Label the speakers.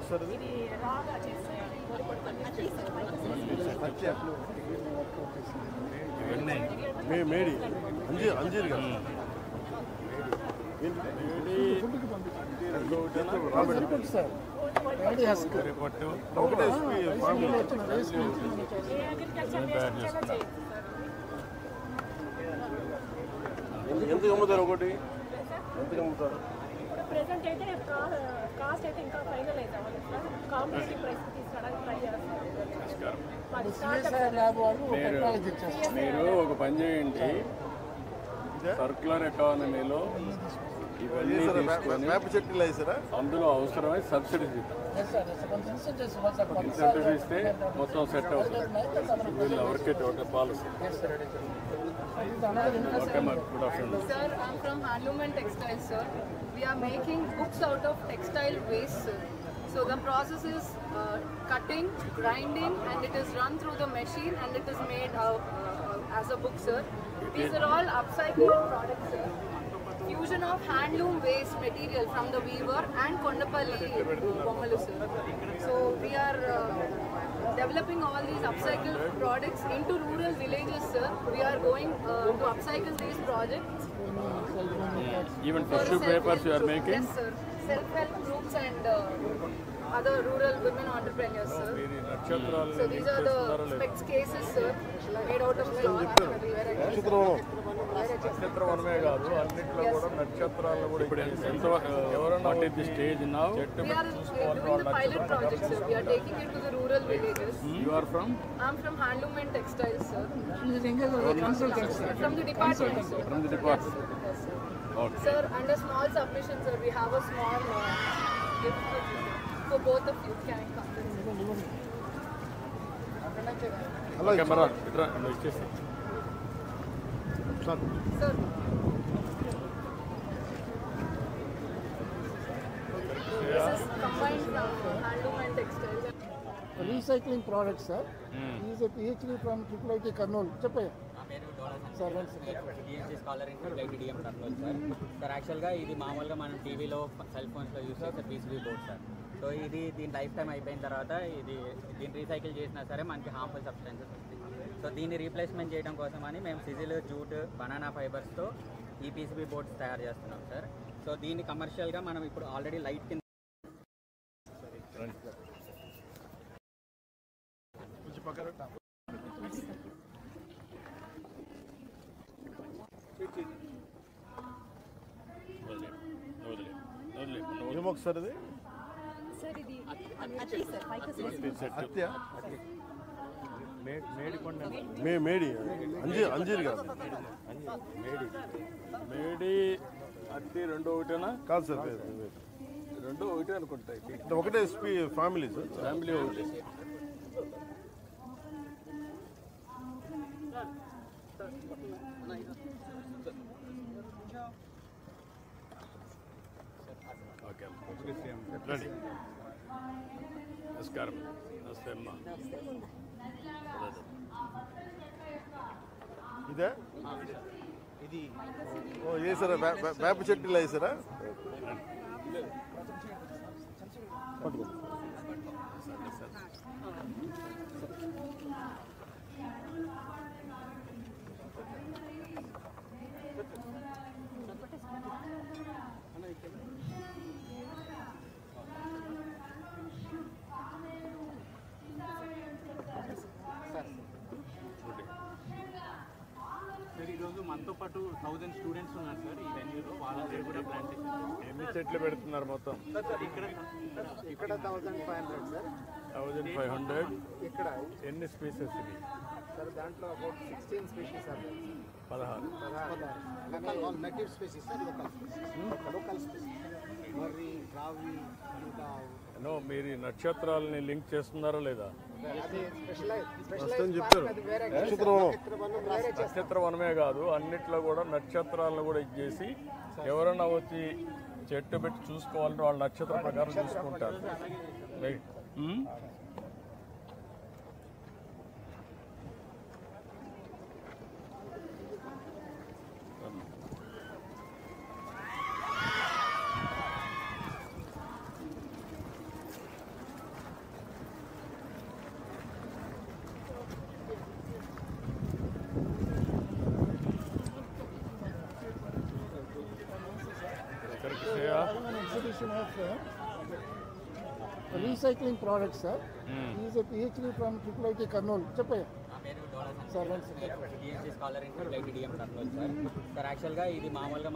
Speaker 1: ఒకసారి మేడి అంజీర్ కదా ఎంతకు అమ్ముతారు ఒకటి ఎంతకు అమ్ముతారు
Speaker 2: ప్రెజెంట్ అయితే కాస్ట్ అయితే ఇంకా ఫైనలైజ్ అవ్వలేదు సార్ కాంపిటేటివ్ ప్రైస్ తీసుకోవడానికి ట్రై చేస్తాం
Speaker 3: మీరు ఒక పని చేయండి సర్క్యులర్ ఎకానమీలో ఇవన్నీ తీసుకొని
Speaker 1: వేప చెట్టులు వేసారా
Speaker 3: అందులో అవసరమై సబ్సిడీస్ ఇన్సెంటివ్ ఇస్తే మొత్తం సెట్ అవుతుంది వీళ్ళు ఎవరికి ఒక policy.
Speaker 4: Sir, I'm from Handloom and Textiles, sir. We are making books out of textile waste, sir. So the process is cutting, grinding, and it is run through the machine, and it is made as a book, sir. These are all upcycled products, sir. Fusion of handloom waste material from the weaver and Kondapalli Bommalu, sir. So we are developing all these upcycled products into rural villages, sir. We are going to upcycle these projects.
Speaker 3: Even tissue papers you are making?
Speaker 4: Yes, sir. Self-help groups and other rural women entrepreneurs, sir. So these are the specs cases, sir, made out of cloth.
Speaker 3: నక్షత్రవనమే కాదు అన్నిట్లో కూడా నక్షత్రాలు కూడా ఎవరన్నా stage నా
Speaker 4: We are doing the pilot project, sir. We are taking it to the rural villages.
Speaker 3: You are from
Speaker 4: I'm from Handloom and Textiles, sir. From the department, sir.
Speaker 3: From the department.
Speaker 4: Yes, sir.
Speaker 3: Okay
Speaker 4: Sir, under small submission, sir, we have a small gift for both of you. Can I come?
Speaker 3: Camera ఇట్రా ఇచ్చేసి
Speaker 4: Sir. This is combined from Handloom and Textiles.
Speaker 5: Recycling products, sir. He is a PhD from IIIT Kurnool. చెప్పయ్యా sir
Speaker 6: DMC scholar in DM Kurnool sir. Sir యాక్చువల్గా ఇది మామూలుగా మనం టీవీలో cell ఫోన్స్లో use చేసే పీసీబీ బోర్డ్ సార్. సో ఇది దీని లైఫ్ టైం అయిపోయిన తర్వాత దీన్ని రీసైకిల్ చేసినా సరే మనకి హార్మ్ఫుల్ సబ్స్టెన్సెస్ వస్తాయి. సో దీన్ని రీప్లేస్మెంట్ చేయడం కోసమని మేము సిజిల్, జూట్, బనానా ఫైబర్స్తో ఈ పీసీబీ బోర్డ్స్ తయారు చేస్తున్నాం సార్. సో దీన్ని కమర్షియల్గా మనం ఇప్పుడు ఆల్రెడీ లైట్ కింద
Speaker 1: ఏమొకసారి అది
Speaker 2: సార్ ఇది అట్టి సార్ మైకస్
Speaker 1: హత్య మేడి అంజీర్ కాదు
Speaker 3: మేడి అట్టి రెండు ఒకటేనా?
Speaker 1: కాదు సార్
Speaker 3: రెండు ఒకటే అనుకుంటాయి.
Speaker 1: ఒకటే ఫ్యామిలీ సార్
Speaker 3: ఫ్యామిలీ ఒకటి. ఓకే రండి. నమస్కారం. నమస్తే అమ్మా.
Speaker 1: ఇదే ఇది వేసారా వేప చెట్టులు వేసారా
Speaker 7: సార్ ఈరోజు మనతో పాటు 1000 స్టూడెంట్స్ ఉన్నారు సార్ ఈ వెన్యూలో. వాళ్ళ దగ్గర కూడా ప్లాంటేషన్.
Speaker 3: ఎన్ని చెట్లు పెడుతున్నారు మొత్తం?
Speaker 5: ఇక్కడ 1500 సార్.
Speaker 3: 1500.
Speaker 5: ఇక్కడ
Speaker 3: ఎన్ని స్పీసెస్ ఇవి?
Speaker 5: సార్ దాంట్లో about 16 species sir.
Speaker 3: 16
Speaker 5: local native species sir. Local species మర్రి, రావి, ఇంకా
Speaker 3: మీరు ఈ నక్షత్రాలని లింక్ చేస్తున్నారా లేదా?
Speaker 1: చెప్తారు
Speaker 3: నక్షత్రవనమే కాదు అన్నిట్లో కూడా నక్షత్రాలను కూడా ఇచ్చేసి ఎవరైనా వచ్చి చెట్టు పెట్టి చూసుకోవాలంటే వాళ్ళ నక్షత్ర ప్రకారం చూసుకుంటారు.
Speaker 5: Exhibition of recycling products sir is a PhD from IIIT Kurnool. చెప్పయ్యా
Speaker 6: నా పేరు డోలా sir, PhD scholar in IIIT Kurnool sir. యాక్చువల్గా ఇది మామూలుగా